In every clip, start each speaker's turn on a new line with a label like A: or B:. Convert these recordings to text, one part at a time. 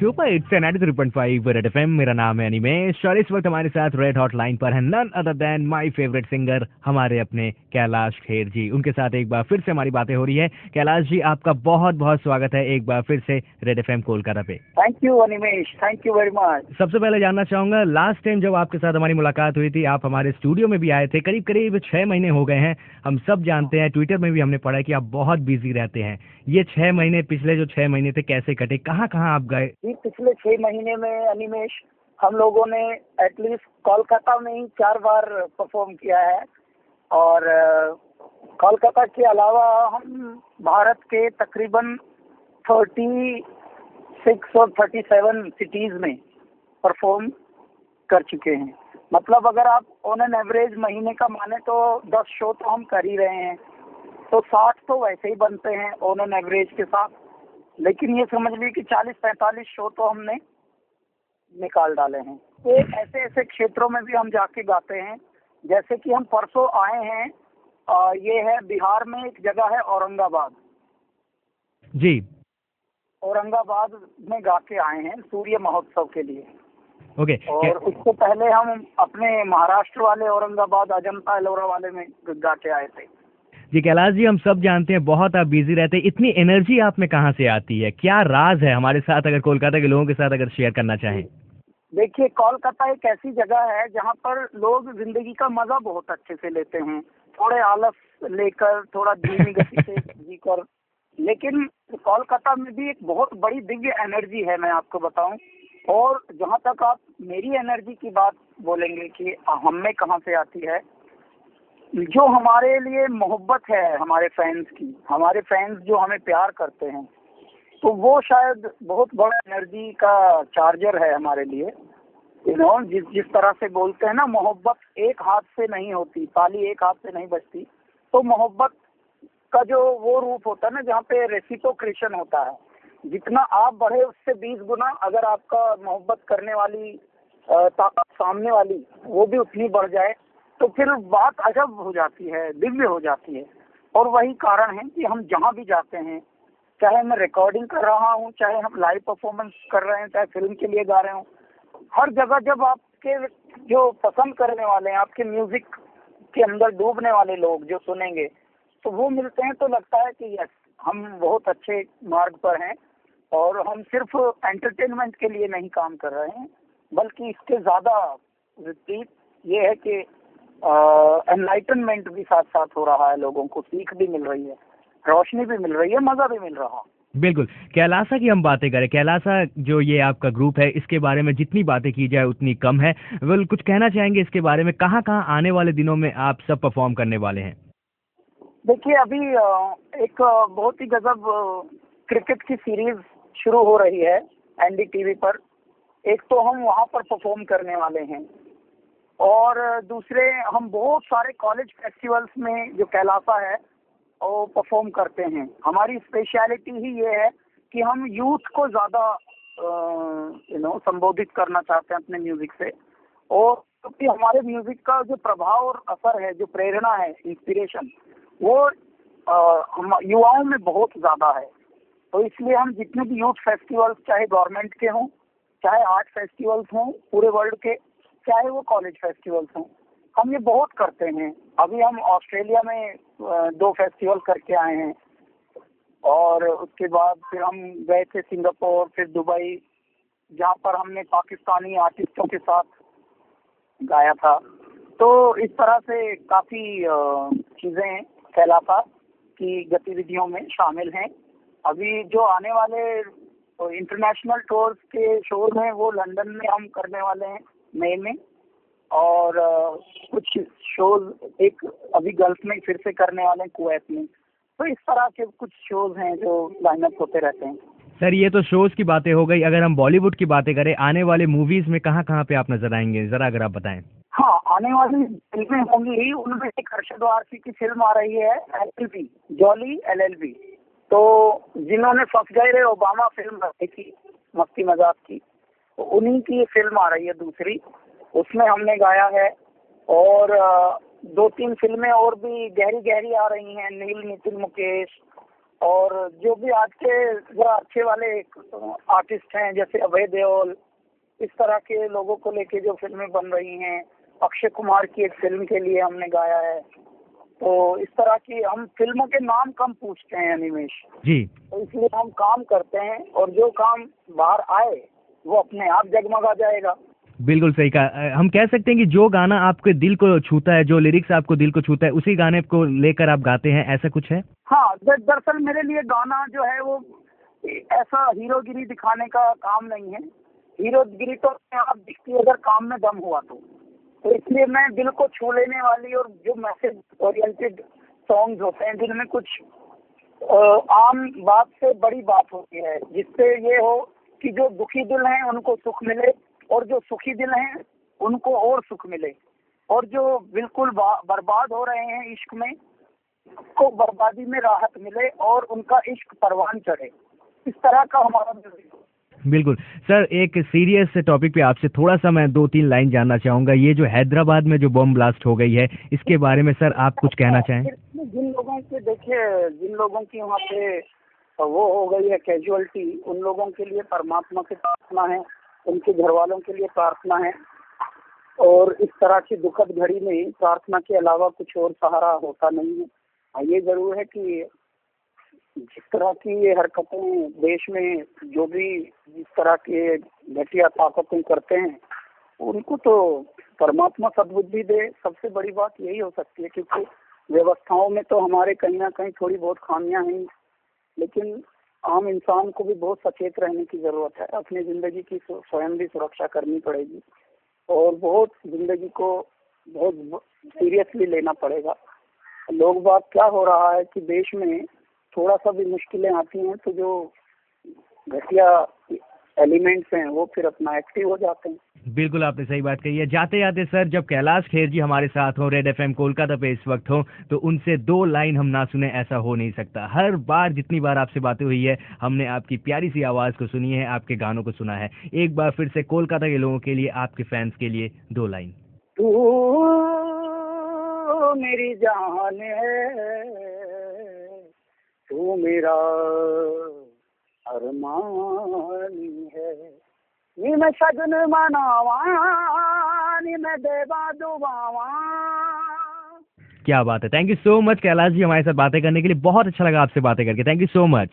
A: Super it's 93.5 red FM. मेरा नाम है अनिमेश और इस वक्त हमारे साथ रेड हॉट लाइन पर है none other than my favourite singer हमारे अपने कैलाश खेर जी। उनके साथ एक बार फिर से हमारी बातें हो रही है। कैलाश जी, आपका बहुत बहुत स्वागत है एक बार फिर से रेड एफएम कोलकाता पे।
B: Thank you Animesh, thank you very much.
A: सबसे पहले जानना चाहूंगा, लास्ट टाइम जब आपके साथ हमारी मुलाकात हुई थी आप हमारे स्टूडियो में भी आए थे, करीब करीब 6 महीने हो गए हैं। हम सब जानते हैं, ट्विटर में भी हमने पढ़ा है कि आप बहुत बिजी रहते हैं। ये 6 महीने, पिछले जो 6 महीने थे, कैसे कटे, कहाँ कहाँ आप गए?
B: पिछले 6 महीने में अनिमेश हम लोगों ने एटलीस्ट कोलकाता में ही 4 बार परफॉर्म किया है और कोलकाता के अलावा हम भारत के तकरीबन 36 और 37 सिटीज में परफॉर्म कर चुके हैं। मतलब अगर आप ऑन एन एवरेज महीने का माने तो 10 शो तो हम कर ही रहे हैं, तो 60 तो वैसे ही बनते हैं ऑन एन एवरेज के साथ। लेकिन ये समझ लीजिए कि 40-45 शो तो हमने निकाल डाले हैं। तो ऐसे ऐसे क्षेत्रों में भी हम जाके गाते हैं, जैसे कि हम परसों आए हैं, ये है बिहार में एक जगह है औरंगाबाद
A: जी।
B: औरंगाबाद में गा के आए हैं सूर्य महोत्सव के लिए।
A: ओके।
B: और उससे पहले हम अपने महाराष्ट्र वाले औरंगाबाद अजंता एलोरा वाले में गा के आए थे।
A: जी कैलाश जी, हम सब जानते हैं बहुत आप बिजी रहते हैं, इतनी एनर्जी आप में कहाँ से आती है? क्या राज है हमारे साथ, अगर कोलकाता के लोगों के साथ अगर शेयर करना चाहें?
B: देखिए, कोलकाता एक ऐसी जगह है जहाँ पर लोग जिंदगी का मजा बहुत अच्छे से लेते हैं, थोड़े आलस लेकर, थोड़ा धीमी गति से जीकर। लेकिन कोलकाता में भी एक बहुत बड़ी दिव्य एनर्जी है, मैं आपको बताऊं। और जहाँ तक आप मेरी एनर्जी की बात बोलेंगे कि हम में कहाँ से आती है, जो हमारे लिए मोहब्बत है हमारे फैंस की, हमारे फैंस जो हमें प्यार करते हैं, तो वो शायद बहुत बड़ा एनर्जी का चार्जर है हमारे लिए। जिस तरह से बोलते हैं ना, मोहब्बत एक हाथ से नहीं होती, ताली एक हाथ से नहीं बजती। तो मोहब्बत का जो वो रूप होता है ना, जहाँ पे रेसिप्रोकेशन होता है, जितना आप बढ़े उससे 20 गुना अगर आपका मोहब्बत करने वाली ताकत सामने वाली वो भी उतनी बढ़ जाए, तो फिर बात अजब हो जाती है, दिव्य हो जाती है। और वही कारण है कि हम जहाँ भी जाते हैं, चाहे मैं रिकॉर्डिंग कर रहा हूँ, चाहे हम लाइव परफॉर्मेंस कर रहे हैं, चाहे फिल्म के लिए गा रहे हूँ, हर जगह जब आपके जो पसंद करने वाले हैं, आपके म्यूजिक के अंदर डूबने वाले लोग जो सुनेंगे, तो वो मिलते हैं, तो लगता है कि यस, हम बहुत अच्छे मार्ग पर हैं और हम सिर्फ एंटरटेनमेंट के लिए नहीं काम कर रहे हैं, बल्कि इसके ज्यादा विपरीत ये है कि एनलाइटनमेंट भी साथ साथ हो रहा है, लोगों को सीख भी मिल रही है, रोशनी भी मिल रही है, मजा भी मिल रहा है।
A: बिल्कुल। कैलासा की हम बातें करें, कैलासा जो ये आपका ग्रुप है, इसके बारे में जितनी बातें की जाए उतनी कम है। कुछ कहना चाहेंगे इसके बारे में? कहाँ कहाँ आने वाले दिनों में आप सब परफॉर्म करने वाले हैं?
B: देखिए, अभी एक बहुत ही गजब क्रिकेट की सीरीज शुरू हो रही है एनडीटीवी पर। एक तो हम वहाँ पर परफॉर्म करने वाले हैं, और दूसरे हम बहुत सारे कॉलेज फेस्टिवल्स में जो कैलासा है वो परफॉर्म करते हैं। हमारी स्पेशलिटी ही ये है कि हम यूथ को ज्यादा संबोधित करना चाहते हैं अपने म्यूजिक से। और क्योंकि हमारे म्यूजिक का जो प्रभाव और असर है, जो प्रेरणा है, इंस्पिरेशन, वो हम युवाओं में बहुत ज्यादा है। तो इसलिए हम जितने भी यूथ फेस्टिवल्स, चाहे गवर्नमेंट के हों, चाहे आर्ट फेस्टिवल्स हों पूरे वर्ल्ड के, चाहे वो कॉलेज फेस्टिवल्स हों, हम ये बहुत करते हैं। अभी हम ऑस्ट्रेलिया में 2 फेस्टिवल करके आए हैं, और उसके बाद फिर हम गए थे सिंगापुर, फिर दुबई, जहाँ पर हमने पाकिस्तानी आर्टिस्टों के साथ गाया था। तो इस तरह से काफी चीजें कैलासा की गतिविधियों में शामिल हैं। अभी जो आने वाले इंटरनेशनल टूर्स के शोज हैं वो लंदन में हम करने वाले हैं मई में, और कुछ शोज एक अभी गल्फ में फिर से करने वाले हैं, कुवैत में। तो इस तरह के कुछ शोज हैं जो लाइनअप होते रहते हैं।
A: सर, ये तो शोज की बातें हो गई। अगर हम बॉलीवुड की बातें करें, आने वाले मूवीज में कहाँ कहाँ पे आप नजर आएंगे, जरा अगर आप बताएं।
B: हाँ, आने वाली फिल्में होंगी ही, उनमें एक अरशद वारसी की फिल्म आ रही है LLB, जॉली LLB। तो जिन्होंने फंस गए रे ओबामा फिल्म बनाई थी मस्ती मजाक की, तो उन्हीं की फिल्म आ रही है दूसरी, उसमें हमने गाया है। और 2-3 फिल्में और भी गहरी गहरी आ रही हैं, नील, नितिन, मुकेश, और जो भी आज के जरा अच्छे वाले आर्टिस्ट हैं जैसे अभय देओल, इस तरह के लोगों को लेके जो फिल्में बन रही हैं, अक्षय कुमार की एक फिल्म के लिए हमने गाया है। तो इस तरह की हम फिल्मों के नाम कम पूछते हैं अनिमेश
A: जी।
B: तो इसलिए हम काम करते हैं और जो काम बाहर आए वो अपने आप जगमगा जाएगा।
A: बिल्कुल सही कहा। हम कह सकते हैं कि जो गाना आपके दिल को छूता है, जो लिरिक्स आपको दिल को छूता है, उसी गाने को लेकर आप गाते हैं, ऐसा कुछ है?
B: हाँ, दरअसल मेरे लिए गाना जो है वो ऐसा हीरोगिरी दिखाने का काम नहीं है। हीरोगिरी तो अपने आप दिखती है अगर काम में दम हुआ तो इसलिए मैं दिल को छू लेने वाली और जो मैसेज ओरिएंटेड सॉन्ग्स होते हैं जिनमें कुछ आम बात से बड़ी बात होती है, जिससे ये हो कि जो दुखी दिल हैं उनको सुख मिले और जो सुखी दिल हैं उनको और सुख मिले, और जो बिल्कुल बर्बाद हो रहे हैं इश्क में को बर्बादी में राहत मिले और उनका इश्क परवान चढ़े। इस तरह का हमारा म्यूजिक।
A: बिल्कुल सर, एक सीरियस टॉपिक पे आपसे थोड़ा सा मैं 2-3 लाइन जानना चाहूंगा। ये जो हैदराबाद में जो बम ब्लास्ट हो गई है, इसके बारे में सर आप कुछ कहना चाहें?
B: जिन लोगों के देखिए, जिन लोगों की वहाँ पे वो हो गई है कैजुअलिटी, उन लोगों के लिए परमात्मा से प्रार्थना है, उनके घर वालों के लिए प्रार्थना है, और इस तरह की दुखद घड़ी में प्रार्थना के अलावा कुछ और सहारा होता नहीं है। ये जरूर है कि जिस तरह की ये हरकतें देश में जो भी जिस तरह के घटिया ताकतें करते हैं उनको तो परमात्मा सद्बुद्धि दे। सबसे बड़ी बात यही हो सकती है, क्योंकि व्यवस्थाओं में तो हमारे कहीं ना कहीं थोड़ी बहुत खामियां हैं, लेकिन आम इंसान को भी बहुत सचेत रहने की जरूरत है। अपनी जिंदगी की स्वयं भी सुरक्षा करनी पड़ेगी और बहुत जिंदगी को बहुत सीरियसली लेना पड़ेगा। लोग बात क्या हो रहा है कि देश में थोड़ा सा भी मुश्किलें आती हैं तो जो घटिया एलिमेंट्स हैं वो फिर अपना एक्टिव हो जाते हैं।
A: बिल्कुल आपने सही बात कही है। जाते जाते सर, जब कैलाश खेर जी हमारे साथ हो, रेड एफएम कोलकाता पे इस वक्त हो, तो उनसे 2 लाइन हम ना सुने ऐसा हो नहीं सकता। हर बार जितनी बार आपसे बातें हुई है, हमने आपकी प्यारी सी आवाज को सुनी है, आपके गानों को सुना है। एक बार फिर से कोलकाता के लोगों के लिए, आपके फैंस के लिए 2 लाइन।
B: तू मेरी जान है, तू मेरा अरमानी है, नी मैं सजन मनावा, नी मैं देवा दुआवा।
A: क्या बात है। Thank you so much Kailash ji हमारे साथ बातें करने के लिए। बहुत अच्छा लगा आपसे बातें करके। Thank you so much.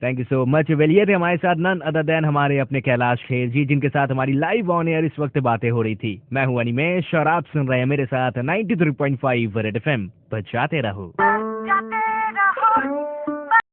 A: Thank you so much. Well, ये थे हमारे साथ नन अदर देन हमारे अपने कैलाश खेर जी, जिनके साथ हमारी लाइव ऑन एयर इस वक्त बातें हो रही थी। मैं हूं अनिमेश और आप सुन रहे हैं मेरे साथ 93.5 रेड एफएम। बजाते रहो।